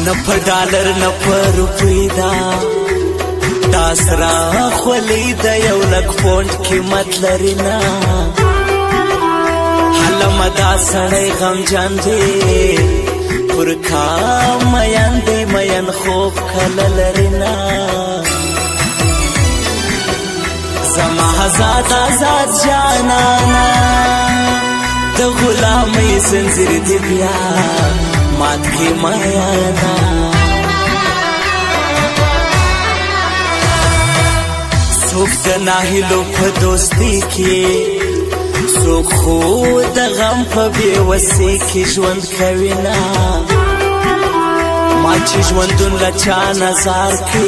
न पर डॉलर न पर रुपया दासरा खोली द यौ लग पौंड कीमत लरी ना हलम दा सड़े गम जान दे पुरखा मयन दे मयन खोफ खल लरी ना जमा आजाद आजाद जानाना द गुलामी जंजीर दिव्या मात की मायाना सुख नाही लोग दोस्ती की सुख खुद गम पे बेवसी की ज्वंद कविना माची ज्वंदुन लचा नजार की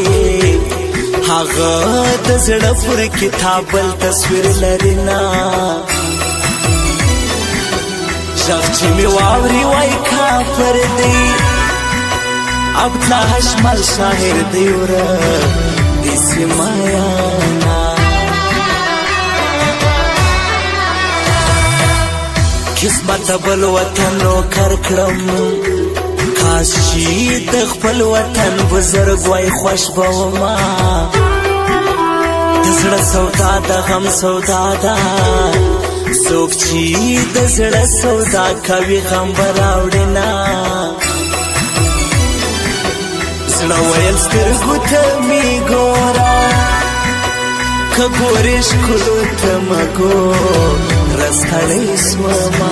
हागद जड़पुर किताबल तस्वीर लरिना जख्ची में वावरी वाई खा पर दी अब तलाश मल शाहिर दियोरा दिसी मायाना किस्मत बल वतन नो करकड़म खाशी दखपल वतन बुजुर्ग वाई खुश बवमा दजड़ा सौदा दा गम सौदा दा सोची दजड़ा सौदा कभी गम बरावड़ना जड़ा वयल स्तिरगुत मी गोरा कगोरिश कुलुत मगो रस्थड़े स्वमा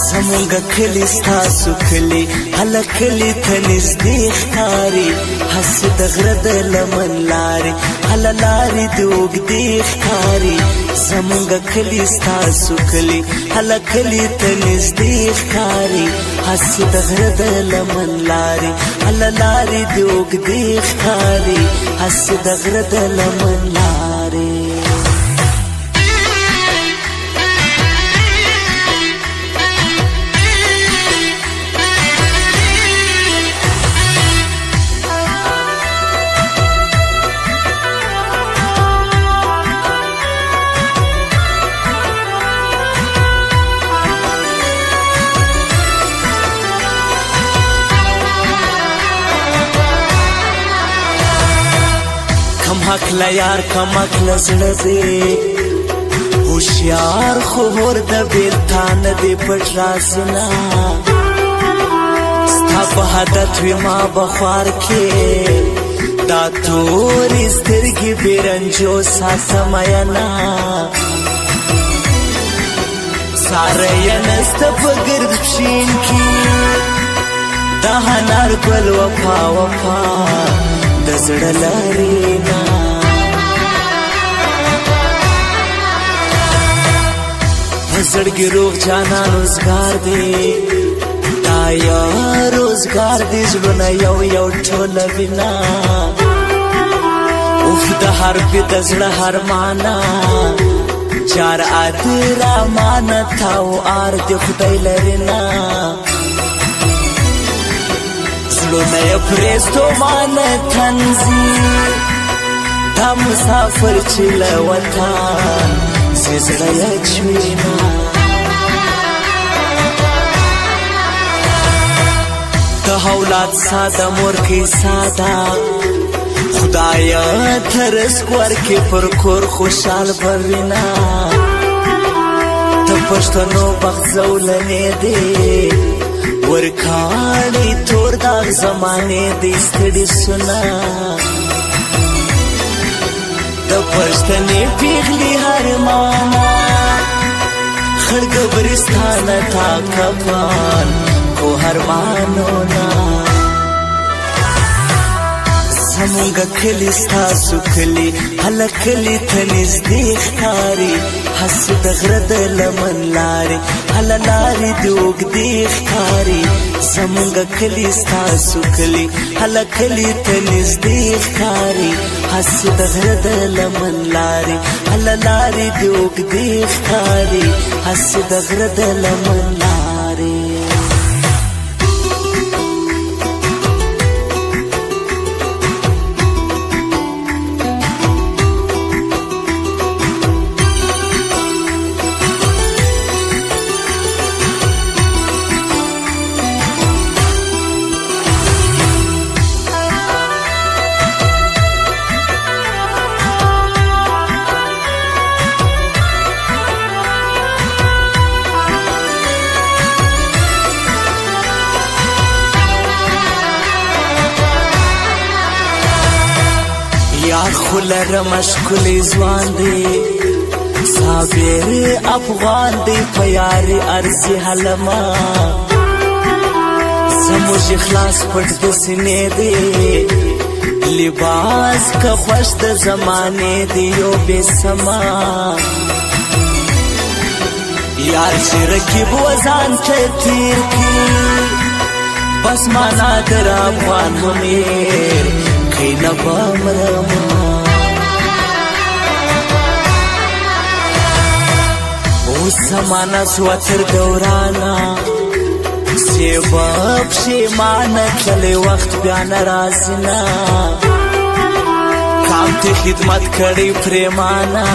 समुंग खली स्था सुखली हलखली थनिस देखतारी हस दगरद लमन लारी हललारी दोग देखतारी समुंग खली स्था सुखली हलखली थनिस देखतारी हस दगरद लमन लारी हललारी दोग देखतारी हस दगरद लमन लारी कम हकला यार कम हकला जड़ दे होशियार खोर द बेलतान दे पटरासना स्था बहादत विमा बख्वार के दातोर स्थिरगी बेरंजो सा समयना सारे यनस्त बगर्द पशीन की दहनार बल वफा वफा दजड़ा लारीना भसड़ गिरोग जाना रोजगार दे ताया रोजगार दे जुड़ना यौ यौ ठोला बिना उफ दहर पे दजड़ा हर माना चार आदरा माना था वो आर दे खुदाई लरिना नया प्रेस्तो मान थंजी धा मुसाफिर चिला वतन सिजड़ा यचवीना तहौलात सादा मोरकी सादा खुदाया थरस क्वर के परखोर खुशाल भविना तपश्तनो बखजौलने दे वरखाड़ी तोर दाग जमाने दिस्तड़ी सुना दपश्तने पिघली हर माना खड़गबरिस्तान था कपान को हर मानो ना زمونږ کلی ستاسو کلی هلک کلی ته نږدې ښکاري هسې د غره د لمن لارې هله لارې د اوږدې ښکاري زمونږ کلی ستاسو کلی هلک کلی ته نږدې ښکاري هسې د غره د لمن لارې هله لارې د اوږدې ښکاري هسې د غره د لمن لارې یار خو لرم ښکلی ځوان دی صابر افغان دی په یارې ارزي هلمه زموږ اخلاص پټ د سینې دی لباس که خوښ د زمانې دی یو بې سما یار چې رکیب وزان ته تیر کړي بس مانا در افغان همیر کینه بامرما اوس زمانه سوه تر دورانا سبب پښیمانه تللی وخت بیا نه راځي نه کام ته خدمت کړی پریمانه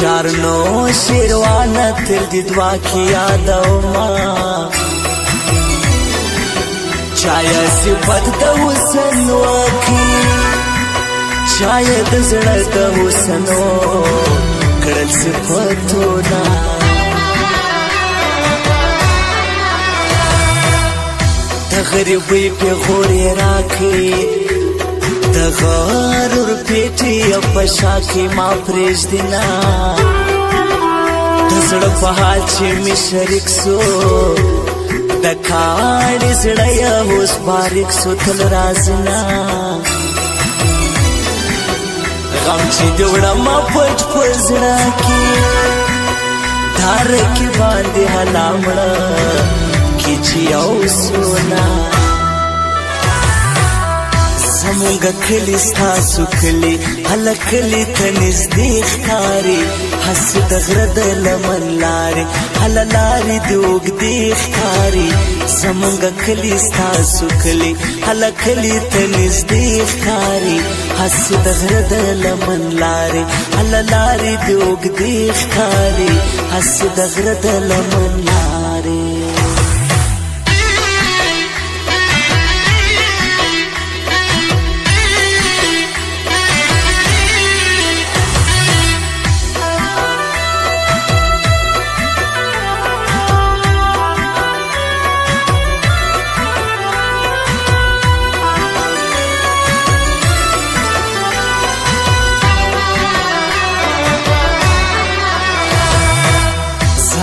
چارنو شیروانه تل دې دعا کې یادومه چایا صفت د حسن وکي چایا د زړه د حسن کړل صفتونه د غریبۍ پیغورې راکړي د غرور پیټې په شا کې ما پرېږدي نه د زړه په حال چې مې شریک سو د کاڼي زړه یې اوس باریک سو تل راځي نه غم چې د وړمه پټ په زړه کې تاره کې باندې هلا مړه کې چې یو سونا زمونږ کلی ستاسو کلی هلک کلی ته نږدې ښکاري هسې د غره د لمن لارې هله لارې د اوږدې ښکاري زمونږ کلی ستاسو کلی هلک کلی ته نږدې ښکاري هسې د غره د لمن لارې هله لارې د اوږدې ښکاري هسې د غره د لمن لارې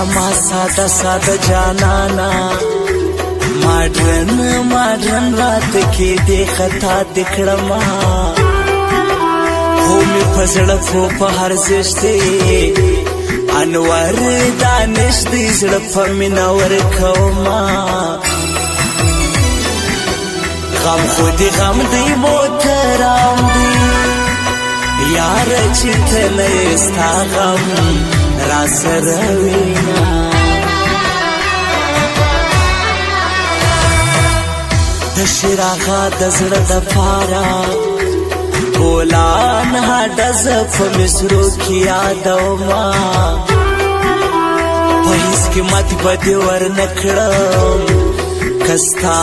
زما ساده ساده جانانا ماډرن ماډرن رات کې دې خطا دې کړما خو مې په زړه خو په هر زشت دی انور دانش دې زړه په مینه ورکوما غم خو دې غم دی محترم دی یار چې ته نه یې ستا غم را سره وینا د شراغا د زړه د پاره ګولان هډه زه په مصرو کې یادومه په هېڅ قیمت به دې ورنه کړم که ستا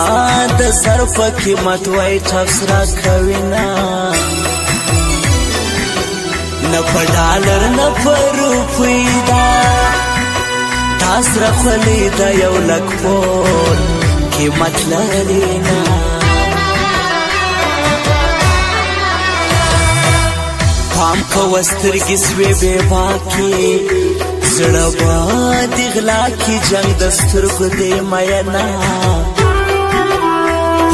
د سر په قیمت وای ټپس راکوي نه نه په ډالر نه په روپۍ ده تا سره خولې ده یو لک پور قیمت لري نه پام کوه سترګې سوې بې باکې زړه به دې غلا کي جنګ د سترګو دې میینه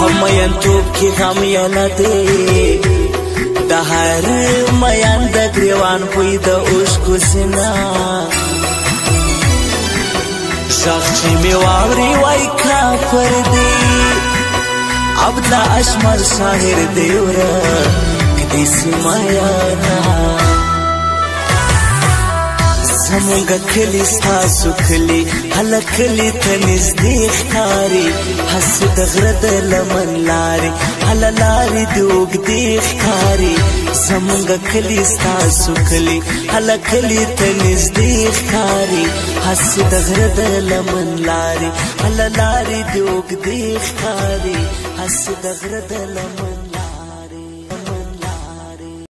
हम यंतूब की हम यलदे दहर मयान द ग्रेवान हुई द उसको सिना शख्सी में वावरी वाई खा पर दे अब दा अशमर शाहिर देवरा कदिस मायाना समूंग खली सा सुखली हलखली तनिज देख खारी हस दगरद लमन लारी हललारी दोग देख खारी समूंग खली सा सुखली हलखली तनिज देख खारी हस दगरद लमन लारी हललारी दोग देख खारी हस दगरद लमन